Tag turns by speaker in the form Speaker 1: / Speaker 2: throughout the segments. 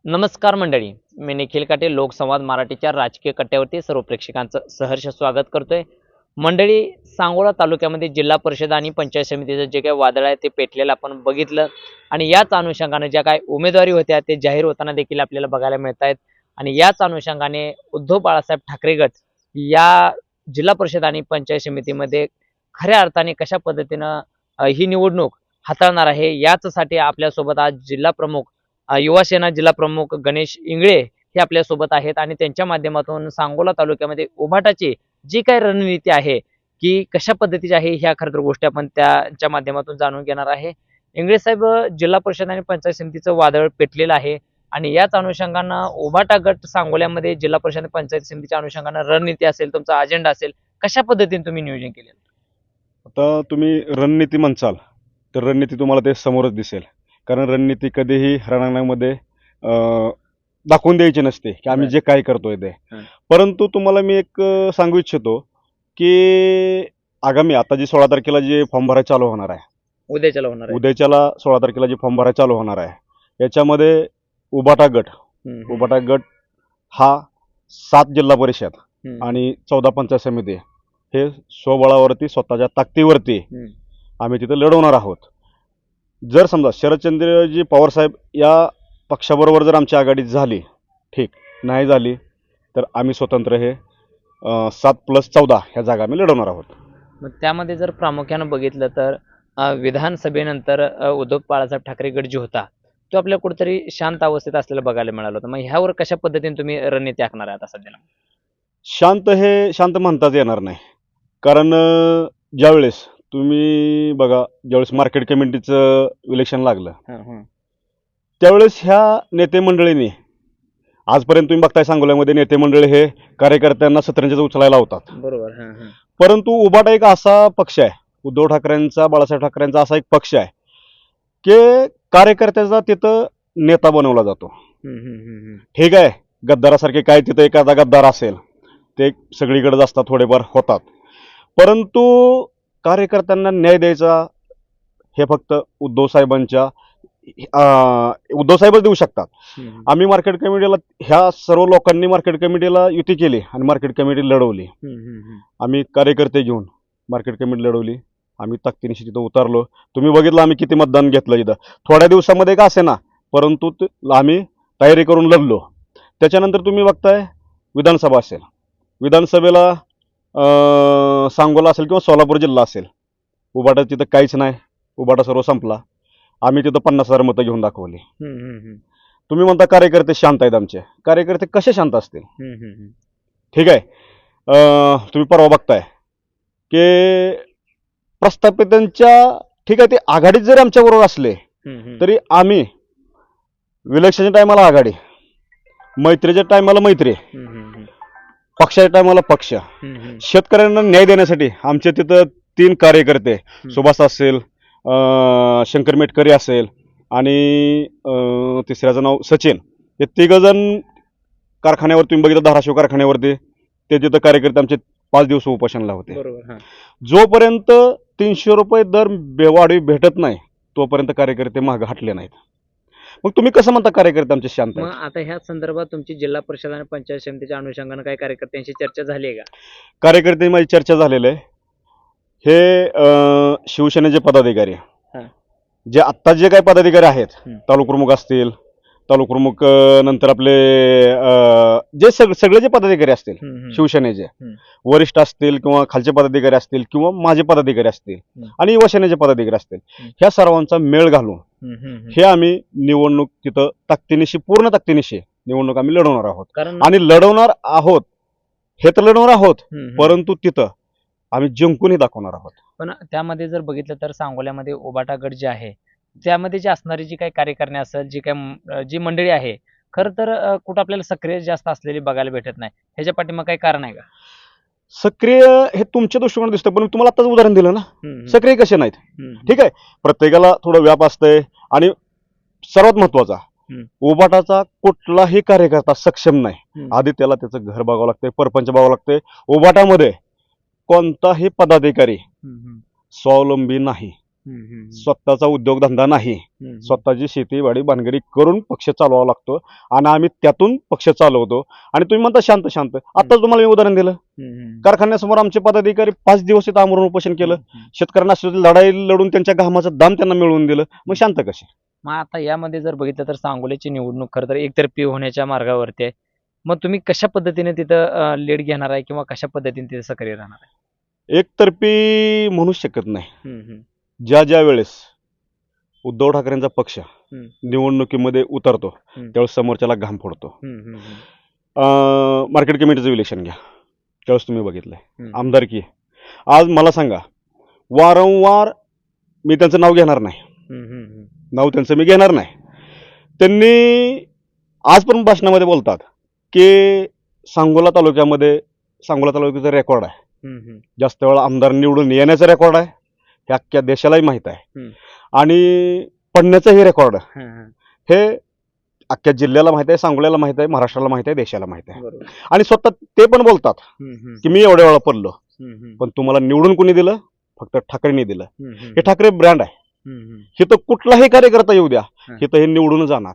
Speaker 1: नमस्कार मंडळी, मी निखिल काटे लोकसंवाद मराठीच्या राजकीय कट्ट्यावरती सर्व प्रेक्षकांचं सहर्ष स्वागत करतोय. मंडळी, सांगोला तालुक्यामध्ये जिल्हा परिषद आणि पंचायत समितीचं जे काही वादळ आहे ते पेटलेलं आपण बघितलं आणि याच अनुषंगाने ज्या काही उमेदवारी होत्या ते जाहीर होताना देखील आपल्याला बघायला मिळत आहेत. आणि याच अनुषंगाने उद्धव बाळासाहेब ठाकरे गट या जिल्हा परिषद आणि पंचायत समितीमध्ये खऱ्या अर्थाने कशा पद्धतीनं ही निवडणूक हाताळणार आहे याचसाठी आपल्यासोबत आज जिल्हा प्रमुख युवा सेना जिल्हा प्रमुख गणेश इंगळे हे आपल्यासोबत आहेत आणि त्यांच्या माध्यमातून सांगोला तालुक्यामध्ये उभाटाची जी काही रणनीती आहे की कशा पद्धतीची आहे ह्या खरं तर गोष्टी आपण त्यांच्या माध्यमातून जाणून घेणार आहे. इंगळे साहेब, जिल्हा परिषद आणि पंचायत समितीचं वादळ पेटलेलं आहे आणि याच अनुषंगानं उभाटा गट सांगोल्यामध्ये जिल्हा परिषद आणि पंचायत समितीच्या अनुषंगानं रणनीती असेल, तुमचा अजेंडा असेल, कशा पद्धतीने तुम्ही नियोजन केलेलं?
Speaker 2: आता तुम्ही रणनीती म्हणसाल तर रणनीती तुम्हाला ते समोरच दिसेल. कारण रणनीती कधीही रणांगणामध्ये दाखवून द्यायची नसते की आम्ही
Speaker 1: बरं.
Speaker 2: जे काय करतोय ते.
Speaker 1: हं.
Speaker 2: परंतु तुम्हाला मी एक सांगू इच्छितो की आगामी आता जी 16 तारखेला जे फॉर्म भरायला चालू होणार आहे,
Speaker 1: उद्याच्याला होणार आहे.
Speaker 2: उद्याच्याला 16 तारखेला जे फॉर्म भरायला चालू होणार आहे, याच्यामध्ये उबाटा गट उबाटा गट हा 7 जिल्हा परिषद आणि 14 पंचायत समिती हे स्वबळावरती स्वतःच्या ताकदीवरती आम्ही तिथे लढवणार आहोत. जर समजा शरदचंद्रजी पवार साहेब या पक्षाबरोबर जर आमची आघाडी झाली, ठीक, नाही झाली तर आम्ही स्वतंत्र हे 7+14 ह्या जागा आम्ही लढवणार आहोत.
Speaker 1: मग त्यामध्ये जर प्रामुख्यानं बघितलं तर विधानसभेनंतर उद्धव बाळासाहेब ठाकरे गट जो होता तो आपल्या कुठेतरी शांत अवस्थेत असलेला बघायला मिळालं होतं. मग ह्यावर कशा पद्धतीने तुम्ही रणनीती आखणार आहे आता सध्याला?
Speaker 2: शांत म्हणताच येणार नाही. कारण ज्यावेळेस तुम्ही बघा, ज्यावेळेस मार्केट कमिटीचं इलेक्शन लागलं त्यावेळेस ह्या नेते मंडळींनी, आजपर्यंत तुम्ही बघताय सांगोल्यामध्ये नेते मंडळी हे कार्यकर्त्यांना सतरंजीचा उचलायला लावतात.
Speaker 1: बरोबर.
Speaker 2: परंतु उभाटा एक असा पक्ष आहे, उद्धव ठाकरेंचा, बाळासाहेब ठाकरेंचा असा एक पक्ष आहे की कार्यकर्त्याचा तिथं नेता बनवला जातो. ठीक आहे, गद्दारासारखे काय तिथं एखादा गद्दार असेल ते सगळीकडेच असतात, थोडेफार होतात, परंतु कार्यकर्त्यांना न्याय द्यायचा हे फक्त उद्धव साहेबच देऊ शकतात. आम्ही मार्केट कमिटीला, ह्या सर्व लोकांनी मार्केट कमिटीला युती केली आणि मार्केट कमिटी लढवली. आम्ही कार्यकर्ते घेऊन मार्केट कमिटी लढवली. आम्ही ताकदीनिशी तिथं उतरलो. तुम्ही बघितलं आम्ही किती मतदान घेतलं इथं, थोड्या दिवसामध्ये का असेना, परंतु आम्ही तयारी करून लढलो. त्याच्यानंतर तुम्ही बघताय विधानसभा असेल, विधानसभेला सांगोला असेल किंवा सोलापूर जिल्हा असेल, उबाटा तिथं काहीच नाही, उबाटा सर्व संपला. आम्ही तिथं 50,000 मतं घेऊन दाखवली. तुम्ही म्हणता कार्यकर्ते शांत आहेत, आमचे कार्यकर्ते कसे शांत असतील? ठीक आहे, तुम्ही परवा बघताय की प्रस्थापितांच्या, ठीक आहे, ते आघाडीत जरी आमच्याबरोबर असले तरी आम्ही इलेक्शनच्या टायमाला आघाडी, मैत्रीच्या टायमाला मैत्री, पक्षाच्या टायमाला पक्ष. शेतकऱ्यांना न्याय देण्यासाठी आमचे तिथं 3 कार्यकर्ते, सुभाष असेल, शंकर मेटकरी असेल आणि तिसऱ्याचं नाव सचिन, हे 3 जण कारखान्यावर, तुम्ही बघितलं धाराशिव कारखान्यावरती ते तिथं कार्यकर्ते आमचे 5 दिवस उपोषणला होते. जोपर्यंत 300 रुपये दर वाढीव भेटत नाही तोपर्यंत कार्यकर्ते मागे हटले नाहीत. मग तुम्ही कसं म्हणता कार्यकर्ते आमचे शांत आहेत?
Speaker 1: मग आता ह्या संदर्भात तुमची जिल्हा परिषद आणि पंचायत समितीच्या अनुषंगानं काही कार्यकर्त्यांशी चर्चा झाली आहे का?
Speaker 2: कार्यकर्ते माझी चर्चा झालेली आहे. हे शिवसेनेचे पदाधिकारी, जे आत्ता जे काही पदाधिकारी आहेत, तालुका प्रमुख असतील, तालुका प्रमुख नंतर आपले जे सगळे जे पदाधिकारी असतील, शिवसेनेचे वरिष्ठ असतील किंवा खालचे पदाधिकारी असतील किंवा माझे पदाधिकारी असतील आणि युवा सेनेचे पदाधिकारी असतील, ह्या सर्वांचा मेळ घालून हे आम्ही निवडणूक तिथं ताकदीनिशी, पूर्ण ताकदीनिशी निवडणूक आम्ही लढवणार आहोत. आणि लढवणार आहोत हे तर लढवणार आहोत, परंतु तिथं आम्ही जिंकूनही दाखवणार आहोत.
Speaker 1: पण त्यामध्ये जर बघितलं तर सांगोल्यामध्ये उबाटा गट जे आहे त्यामध्ये जी असणारी जी काही कार्यकारिणी असेल, जी मंडळी आहे, खरं तर कुठं आपल्याला सक्रिय जास्त असलेली बघायला भेटत नाही. ह्याच्या पाठीमागे काही कारण आहे का?
Speaker 2: सक्रिय हे तुमच्या दृष्टिकोनात दिसतं, पण तुम्हाला आताच उदाहरण दिलं ना, सक्रिय कसे नाहीत. ठीक आहे, प्रत्येकाला थोडं व्याप असतंय. आणि सर्वात महत्वाचा, उबाटाचा कुठलाही कार्यकर्ता सक्षम नाही. आधी त्याला त्याचं घर बघावं लागतंय, परपंच बघावं लागतंय. उबाटामध्ये कोणताही पदाधिकारी स्वावलंबी नाही. स्वतःचा उद्योगधंदा नाही. स्वतःची शेतीवाडी भानगडी करून पक्ष चालवावा लागतो आणि आम्ही त्यातून पक्ष चालवतो. आणि तुम्ही म्हणता शांत शांत, आता तुम्हाला मी उदाहरण दिलं, कारखान्यासमोर आमचे पदाधिकारी 5 दिवस इथं आमरण उपोषण केलं. शेतकऱ्यांना अशी लढाई लढून त्यांच्या घामाचं दाम त्यांना मिळवून दिलं. मग शांत कसे?
Speaker 1: मग आता यामध्ये जर बघितलं तर सांगोल्याची निवडणूक खरं तर एकतर्फी होण्याच्या मार्गावरती आहे. मग तुम्ही कशा पद्धतीने तिथं लीड घेणार आहे किंवा कशा पद्धतीने तिथे सक्रिय राहणार आहे?
Speaker 2: एकतर्फी म्हणू शकत नाही. ज्या वेळेस उद्धव ठाकरेंचा पक्ष निवडणुकीमध्ये उतरतो त्यावेळेस समोरच्याला घाम फोडतो. मार्केट कमिटीचं इलेक्शन घ्या, त्यावेळेस तुम्ही बघितलंय. आमदारकी आज मला सांगा, वारंवार मी त्यांचं नाव घेणार नाही, नाव त्यांचं मी घेणार नाही. त्यांनी आज पण भाषणामध्ये बोलतात की सांगोला तालुक्याचा रेकॉर्ड आहे, जास्त वेळा आमदार निवडून येण्याचा रेकॉर्ड आहे, हे अख्ख्या देशालाही माहित आहे. आणि पडण्याचंही रेकॉर्ड हे अख्ख्या जिल्ह्याला माहित आहे, सांगोल्याला माहित आहे, महाराष्ट्राला माहित आहे, देशाला माहित आहे. आणि स्वतः ते पण बोलतात की मी एवढ्या वेळा पडलो, पण तुम्हाला निवडून कोणी दिलं? फक्त ठाकरेंनी दिलं. हे ठाकरे ब्रँड आहे. हे तर कुठलाही कार्यकर्ता येऊ द्या, हे तर हे निवडून जाणार.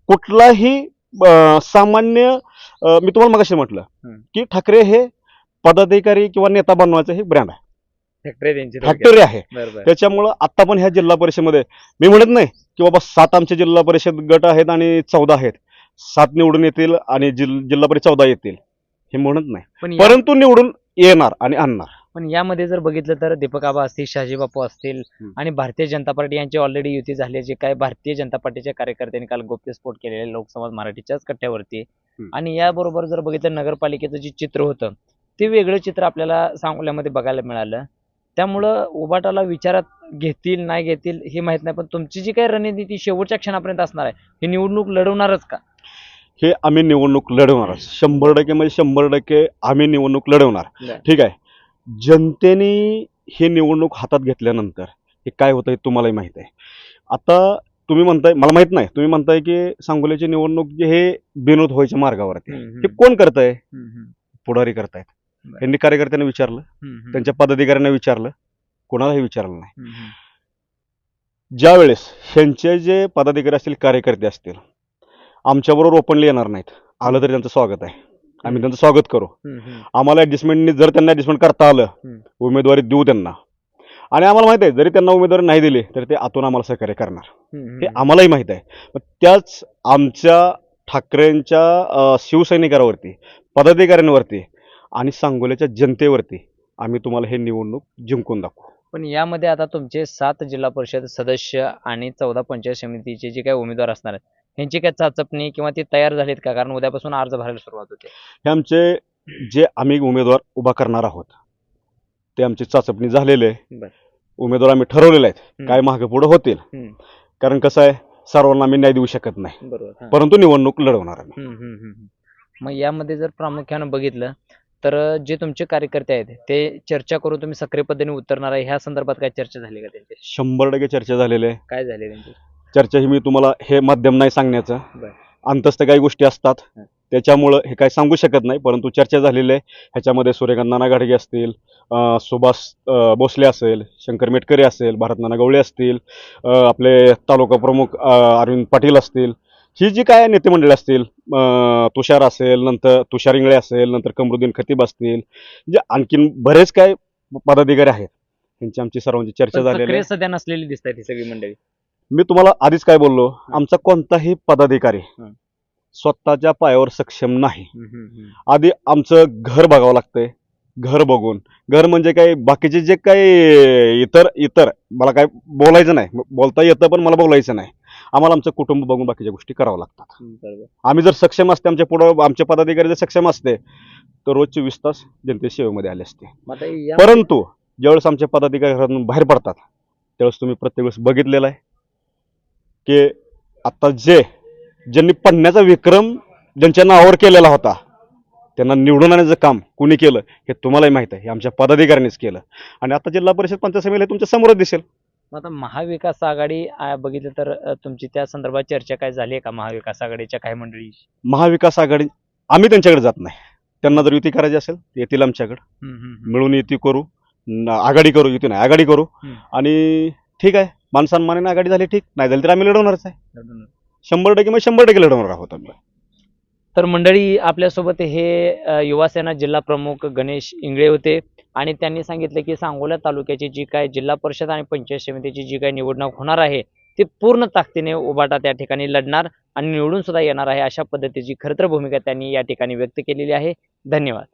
Speaker 2: कुठलाही सामान्य, मी तुम्हाला मगाशी म्हटलं की ठाकरे हे पदाधिकारी किंवा नेता बनवायचं हे ब्रँड आहे, फॅक्टरी आहे. त्याच्यामुळं आता पण ह्या जिल्हा परिषदेमध्ये मी म्हणत नाही की बाबा 7 आमचे जिल्हा परिषद गट आहेत आणि 14 आहेत, 7 निवडून येतील आणि जिल्हा परिषद 14 येतील हे म्हणत नाही, परंतु निवडून येणार आणि आणणार.
Speaker 1: पण यामध्ये जर बघितलं तर दीपक आबा असतील, शहाजी बापू असतील आणि भारतीय जनता पार्टी यांची ऑलरेडी युती झाली, जे काय भारतीय जनता पार्टीच्या कार्यकर्त्यांनी काल गौप्यस्फोट केलेले लोकसमाज मराठीच्याच कट्ट्यावरती. आणि याबरोबर जर बघितलं नगरपालिकेचं जे चित्र होतं ते वेगळं चित्र आपल्याला सांगोल्यामध्ये बघायला मिळालं. त्यामुळं उबाटाला विचारात घेतील नाही घेतील हे माहित नाही, पण तुमची जी काही रणनीती शेवटच्या क्षणापर्यंत असणार आहे, ही निवडणूक लढवणारच का?
Speaker 2: हे आम्ही निवडणूक लढवणारच 100% म्हणजे 100% आम्ही निवडणूक लढवणार. ठीक आहे. जनतेने हे निवडणूक हातात घेतल्यानंतर हे काय होतं हे तुम्हालाही माहित आहे. आता तुम्ही म्हणताय, मला माहित नाही, तुम्ही म्हणताय की सांगोल्याची निवडणूक जे हे बिनोद व्हायच्या मार्गावरती, हे कोण करताय? पुढारी करतायत. यांनी कार्यकर्त्यांना विचारलं, त्यांच्या पदाधिकाऱ्यांना विचारलं, कोणालाही विचारलं नाही. ज्या वेळेस ह्यांचे जे पदाधिकारी असतील, कार्यकर्ते असतील, आमच्याबरोबर ओपनली येणार नाहीत, आलं तरी त्यांचं स्वागत आहे, आम्ही त्यांचं स्वागत करू. आम्हाला ऍडजस्टमेंटनी जर त्यांना ऍडजस्टमेंट करता आलं, उमेदवारी देऊ त्यांना. आणि आम्हाला माहित आहे जरी त्यांना उमेदवारी नाही दिली तरी ते आतून आम्हाला सहकार्य करणार, हे आम्हालाही माहित आहे. त्याच आमच्या ठाकरेंच्या शिवसैनिकांवरती, पदाधिकाऱ्यांवरती आणि सांगोल्याच्या जनतेवरती आम्ही तुम्हाला हे निवडणूक जिंकून दाखवू.
Speaker 1: पण यामध्ये आता तुमचे 7 जिल्हा परिषद सदस्य आणि 14 पंचायत समितीचे जे काही उमेदवार असणार आहेत, यांची काय चाचपणी किंवा ती तयार झालीत का? कारण उद्यापासून अर्ज भरायला सुरुवात होते.
Speaker 2: हे आमचे जे आम्ही उमेदवार उभा करणार आहोत ते आमची चाचपणी झालेले आहे. उमेदवार आम्ही ठरवलेले आहेत, काय मागे पुढे होतील. कारण कसं आहे, सर्वांना आम्ही न्याय देऊ शकत नाही, परंतु निवडणूक लढवणार आम्ही.
Speaker 1: मग यामध्ये जर प्रामुख्यानं बघितलं तर जे तुमचे कार्यकर्ते आहेत ते चर्चा करून तुम्ही सक्रिय पद्धतीने उतरणार आहे, ह्या संदर्भात काय चर्चा झाली का त्यांची?
Speaker 2: 100% चर्चा झालेली आहे.
Speaker 1: काय झाली त्यांची
Speaker 2: चर्चा? ही मी तुम्हाला हे माध्यम नाही सांगण्याचं, अंतस्थ काही गोष्टी असतात त्याच्यामुळं हे काय सांगू शकत नाही, परंतु चर्चा झालेली आहे. ह्याच्यामध्ये सूर्यकांत नाना घाडगे असतील, सुभाष भोसले असेल, शंकर मेटकरे असेल, भारत नाना गवळे असतील, आपले तालुका प्रमुख अरविंद पाटील असतील, ही जी काय नेते मंडळी असतील, तुषार असेल, नंतर तुषार इंगळे असेल, नंतर कमरुद्दीन खतीब असतील, जे आणखीन बरेच काय पदाधिकारी आहेत, त्यांची आमची सर्वांची चर्चा झालेली आहे.
Speaker 1: सध्या नसलेली दिसतात ही सगळी मंडळी.
Speaker 2: मी तुम्हाला आधीच काय बोललो, आमचा कोणताही पदाधिकारी स्वतःच्या पायावर सक्षम नाही. आधी आमचं घर बघावं लागतंय. घर बघून, घर म्हणजे काय, बाकीचे जे काही इतर मला काय बोलायचं नाही, बोलता येतं पण मला बोलायचं नाही. आम्हाला आमचं कुटुंब बघून बाकीच्या गोष्टी कराव्या लागतात. आम्ही जर सक्षम असते, आमच्या पुढं आमचे पदाधिकारी जर सक्षम असते तर रोज 24 तास जनते सेवेमध्ये आले असते. परंतु ज्यावेळेस आमचे पदाधिकारी घरातून बाहेर पडतात त्यावेळेस तुम्ही प्रत्येक वेळेस बघितलेलं आहे की आता ज्यांनी पडण्याचा विक्रम ज्यांच्या नावावर केलेला होता त्यांना निवडून आणण्याचं काम कुणी केलं हे तुम्हालाही माहित आहे, हे आमच्या पदाधिकाऱ्यांनीच केलं. आणि आता जिल्हा परिषद पंचायत समिती तुमच्या समोरच दिसेल.
Speaker 1: आता महाविकास आघाडी बघितलं तर तुमची त्या संदर्भात चर्चा काय झाली आहे का? महाविकास आघाडीच्या काही मंडळी,
Speaker 2: महाविकास आघाडी आम्ही त्यांच्याकडे जात नाही. त्यांना जर युती करायची असेल येतील आमच्याकडे, मिळून युती करू. आघाडी करू, युती नाही आघाडी करू.
Speaker 1: हम्म.
Speaker 2: आणि ठीक आहे, मानसन्मानाने आघाडी झाली ठीक, नाही झाली तर आम्ही लढवणारच आहे. 100% मग 100% लढवणार आहोत आम्ही.
Speaker 1: तर मंडळी आपल्यासोबत हे युवासेना जिल्हा प्रमुख गणेश इंगळे होते आणि त्यांनी सांगितले की सांगोला तालुक्याची जी काय जिल्हा परिषद आणि पंचायत समितीची जी काही निवडणूक होणार आहे ती पूर्ण ताकदीने उभाटा त्या ठिकाणी लढणार आणि निवडून सुद्धा येणार आहे, अशा पद्धतीची खरं तर भूमिका त्यांनी या ठिकाणी व्यक्त केलेली आहे. धन्यवाद.